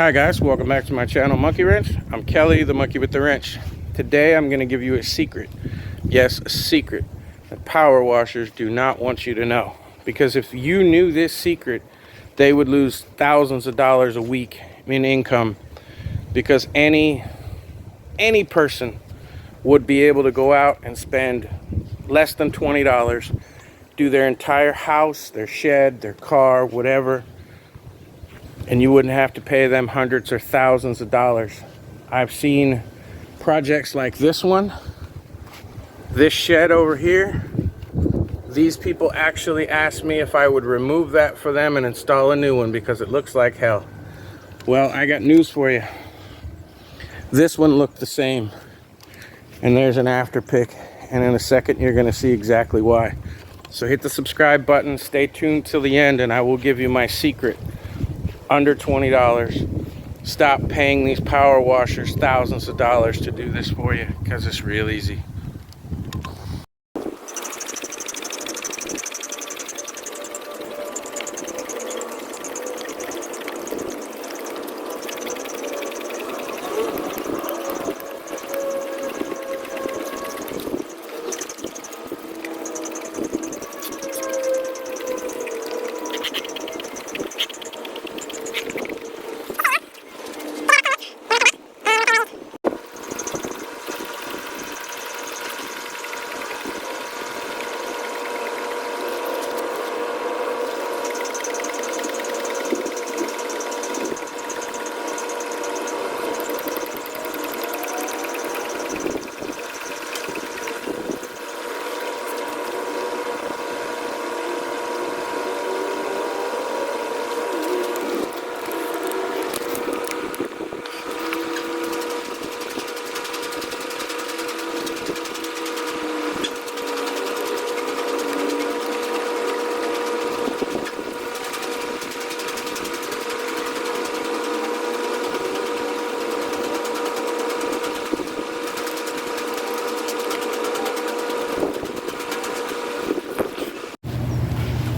Hi guys, welcome back to my channel, Monkey Wrench. I'm Kelly, the monkey with the wrench. Today I'm going to give you a secret. Yes, a secret that power washers do not want you to know. Because if you knew this secret, they would lose thousands of dollars a week in income. Because any person would be able to go out and spend less than $20, do their entire house, their shed, their car, whatever, and you wouldn't have to pay them hundreds or thousands of dollars. I've seen projects like this one, this shed over here. These people actually asked me if I would remove that for them and install a new one because it looks like hell. Well, I got news for you. This one looked the same, and there's an after pic, and in a second you're going to see exactly why. So hit the subscribe button, stay tuned till the end, and I will give you my secret. Under $20. Stop paying these power washers thousands of dollars to do this for you, because it's real easy.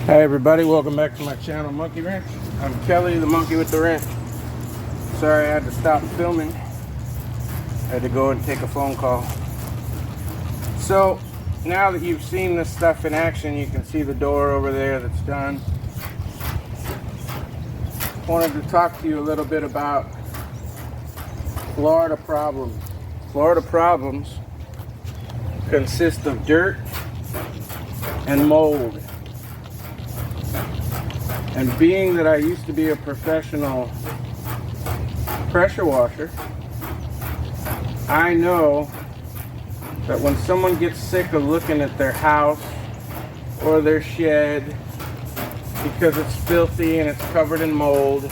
Hi everybody, welcome back to my channel, Monkey Wrench. I'm Kelly, the monkey with the wrench. Sorry I had to stop filming. I had to go and take a phone call. So, now that you've seen this stuff in action, you can see the door over there that's done. I wanted to talk to you a little bit about Florida problems. Florida problems consist of dirt and mold. And being that I used to be a professional pressure washer, I know that when someone gets sick of looking at their house or their shed because it's filthy and it's covered in mold,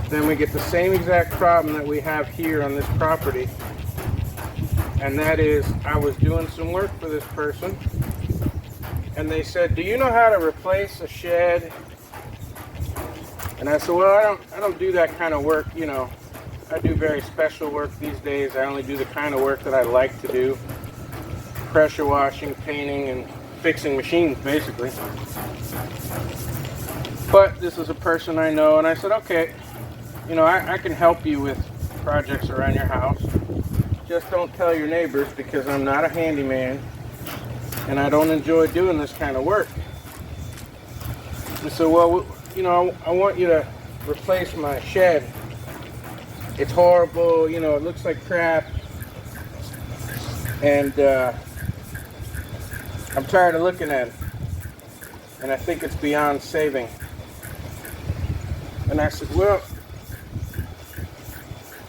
then we get the same exact problem that we have here on this property. And that is, I was doing some work for this person, and they said, "Do you know how to replace a shed?" And I said, "Well, I don't do that kind of work, you know. I do very special work these days. I only do the kind of work that I like to do. Pressure washing, painting, and fixing machines, basically. But this is a person I know," and I said, "Okay, you know, I can help you with projects around your house. Just don't tell your neighbors, because I'm not a handyman, and I don't enjoy doing this kind of work." And so, "Well, you know, I want you to replace my shed. It's horrible, you know, it looks like crap. And I'm tired of looking at it. And I think it's beyond saving." And I said, "Well,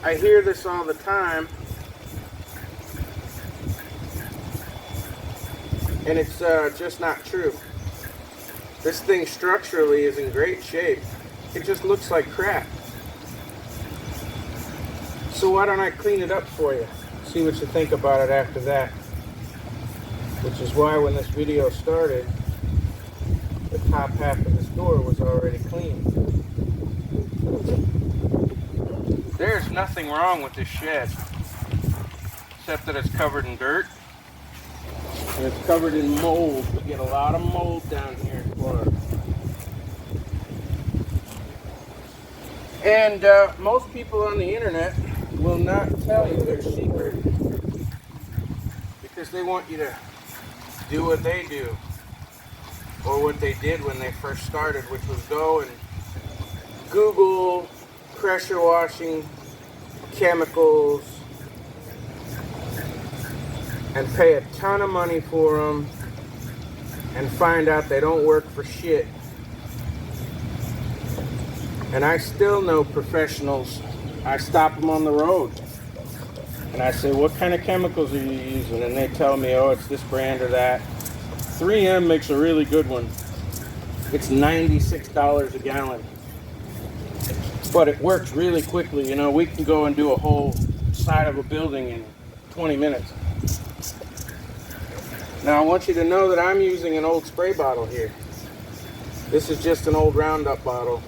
I hear this all the time. And it's just not true. This thing structurally is in great shape. It just looks like crap. So why don't I clean it up for you? See what you think about it after that." Which is why when this video started, the top half of this door was already clean. There's nothing wrong with this shed, except that it's covered in dirt. And it's covered in mold. We get a lot of mold down here in Florida. And most people on the internet will not tell you their secret because they want you to do what they do, or what they did when they first started, which was go and Google pressure washing chemicals and pay a ton of money for them and find out they don't work for shit. And I still know professionals. I stop them on the road and I say, what kind of chemicals are you using? And they tell me, oh, it's this brand or that. 3M makes a really good one. It's $96 a gallon. But it works really quickly. You know, we can go and do a whole side of a building in 20 minutes. Now I want you to know that I'm using an old spray bottle here. This is just an old Roundup bottle.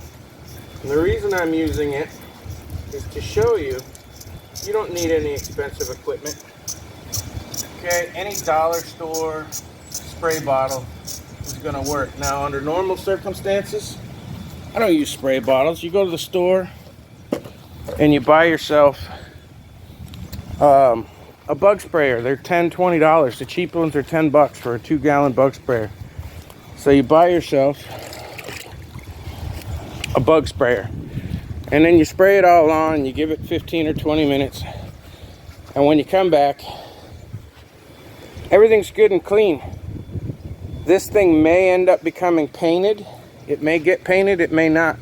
And the reason I'm using it is to show you, you don't need any expensive equipment. Okay, any dollar store spray bottle is gonna work. Now under normal circumstances, I don't use spray bottles. You go to the store and you buy yourself a bug sprayer. They're $10, $20. The cheap ones are $10 for a 2-gallon bug sprayer. So you buy yourself a bug sprayer and then you spray it all on. You give it 15 or 20 minutes, and when you come back, everything's good and clean. This thing may end up becoming painted. It may get painted, it may not,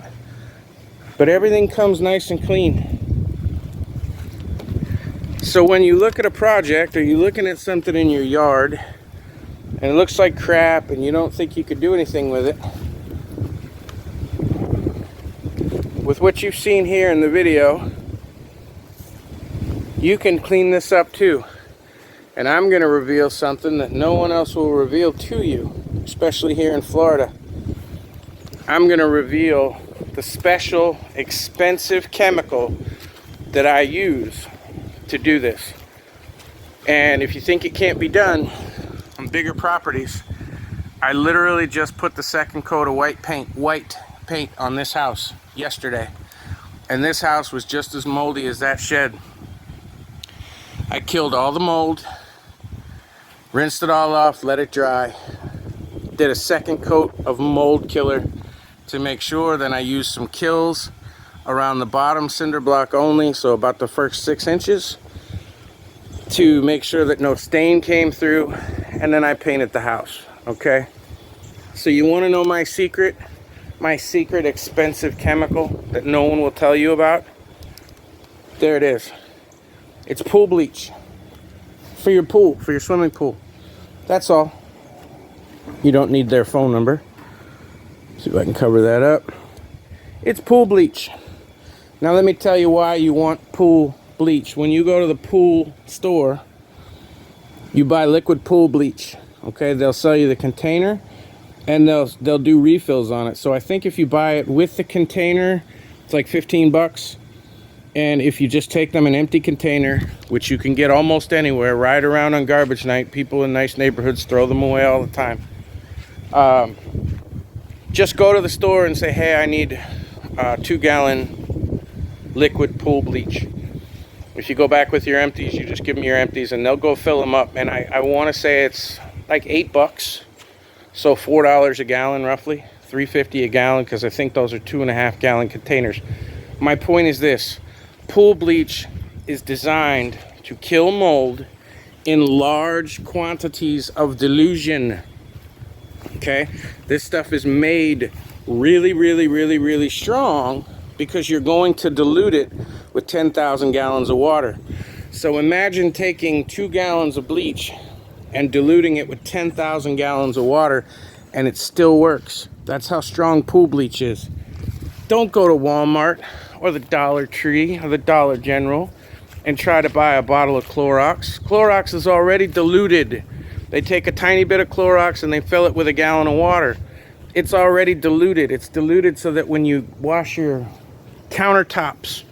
but everything comes nice and clean. So when you look at a project, or you're looking at something in your yard and it looks like crap and you don't think you could do anything with it, with what you've seen here in the video, you can clean this up too. And I'm going to reveal something that no one else will reveal to you, especially here in Florida. I'm going to reveal the special, expensive chemical that I use to do this. And if you think it can't be done on bigger properties, I literally just put the second coat of white paint on this house yesterday. And this house was just as moldy as that shed. I killed all the mold, rinsed it all off, let it dry, did a second coat of mold killer to make sure. Then I used some kills around the bottom cinder block only, so about the first 6 inches, to make sure that no stain came through. And then I painted the house. Okay, so you want to know my secret expensive chemical that no one will tell you about? There it is. It's pool bleach for your pool, for your swimming pool. That's all. You don't need their phone number. See if I can cover that up. It's pool bleach. Now let me tell you why you want pool bleach. When you go to the pool store, you buy liquid pool bleach. Okay, they'll sell you the container and they'll do refills on it. So I think if you buy it with the container, it's like $15. And if you just take them an empty container, which you can get almost anywhere, ride around on garbage night, people in nice neighborhoods throw them away all the time. Just go to the store and say, hey, I need 2-gallon liquid pool bleach. If you go back with your empties, you just give them your empties and they'll go fill them up. And I want to say it's like $8. So $4 a gallon roughly, $3.50 a gallon, because I think those are 2.5-gallon containers. My point is this: pool bleach is designed to kill mold in large quantities of dilution. Okay, this stuff is made really, really, really, really strong because you're going to dilute it with 10,000 gallons of water. So imagine taking 2 gallons of bleach and diluting it with 10,000 gallons of water, and it still works. That's how strong pool bleach is. Don't go to Walmart or the Dollar Tree or the Dollar General and try to buy a bottle of Clorox. Clorox is already diluted. They take a tiny bit of Clorox and they fill it with a gallon of water. It's already diluted. It's diluted so that when you wash your countertops,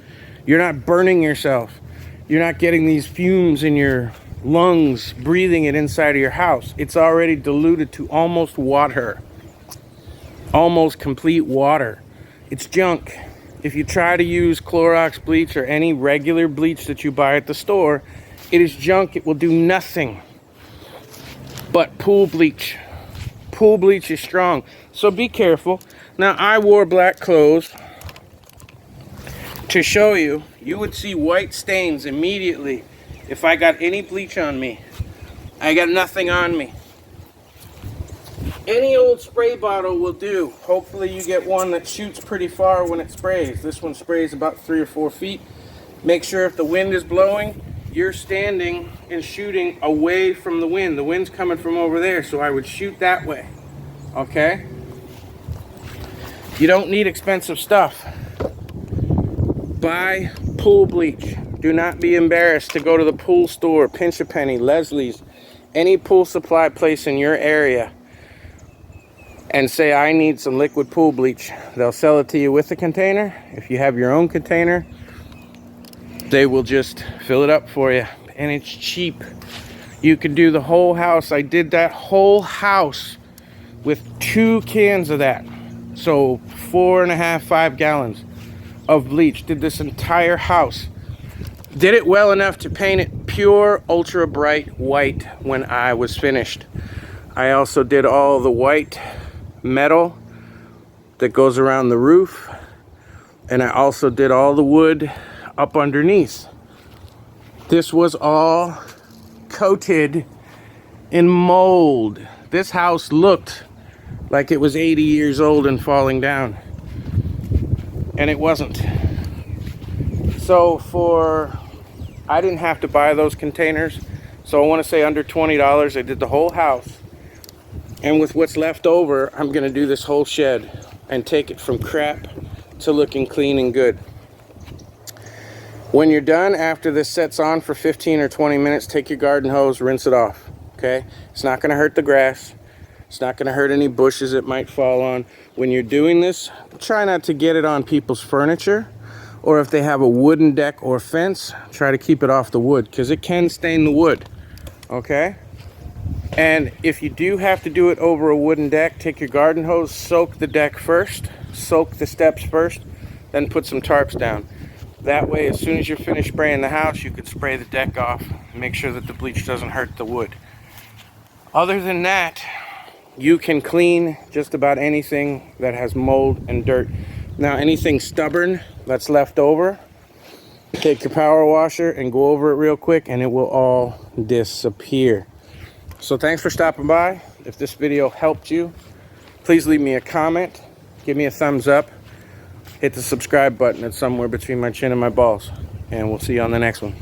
you're not burning yourself. You're not getting these fumes in your lungs, breathing it inside of your house. It's already diluted to almost water. Almost complete water. It's junk. If you try to use Clorox bleach or any regular bleach that you buy at the store, it is junk. It will do nothing. But pool bleach. Pool bleach is strong. So be careful. Now, I wore black clothes to show you. You would see white stains immediately if I got any bleach on me. I got nothing on me. Any old spray bottle will do. Hopefully you get one that shoots pretty far when it sprays. This one sprays about 3 or 4 feet. Make sure if the wind is blowing, you're standing and shooting away from the wind. The wind's coming from over there, so I would shoot that way. Okay? You don't need expensive stuff. Buy pool bleach. Do not be embarrassed to go to the pool store, Pinch a Penny, Leslie's, any pool supply place in your area, and say, I need some liquid pool bleach. They'll sell it to you with a container. If you have your own container, they will just fill it up for you, and it's cheap. You can do the whole house. I did that whole house with 2 cans of that. So 4.5, 5 gallons of bleach. Did this entire house. Did it well enough to paint it pure ultra bright white when I was finished. I also did all the white metal that goes around the roof, and I also did all the wood up underneath. This was all coated in mold. This house looked like it was 80 years old and falling down, and it wasn't. So I didn't have to buy those containers, so I want to say under $20. I did the whole house, and with what's left over, I'm gonna do this whole shed and take it from crap to looking clean and good. When you're done, after this sets on for 15 or 20 minutes, take your garden hose, rinse it off, okay? It's not gonna hurt the grass. It's not gonna hurt any bushes it might fall on. When you're doing this, try not to get it on people's furniture, or if they have a wooden deck or fence, try to keep it off the wood, because it can stain the wood, okay? And if you do have to do it over a wooden deck, take your garden hose, soak the deck first, soak the steps first, then put some tarps down. That way, as soon as you're finished spraying the house, you could spray the deck off and make sure that the bleach doesn't hurt the wood. Other than that, you can clean just about anything that has mold and dirt. Now, anything stubborn that's left over, take your power washer and go over it real quick, and it will all disappear. So thanks for stopping by. If this video helped you, please leave me a comment, give me a thumbs up, hit the subscribe button. It's somewhere between my chin and my balls, and we'll see you on the next one.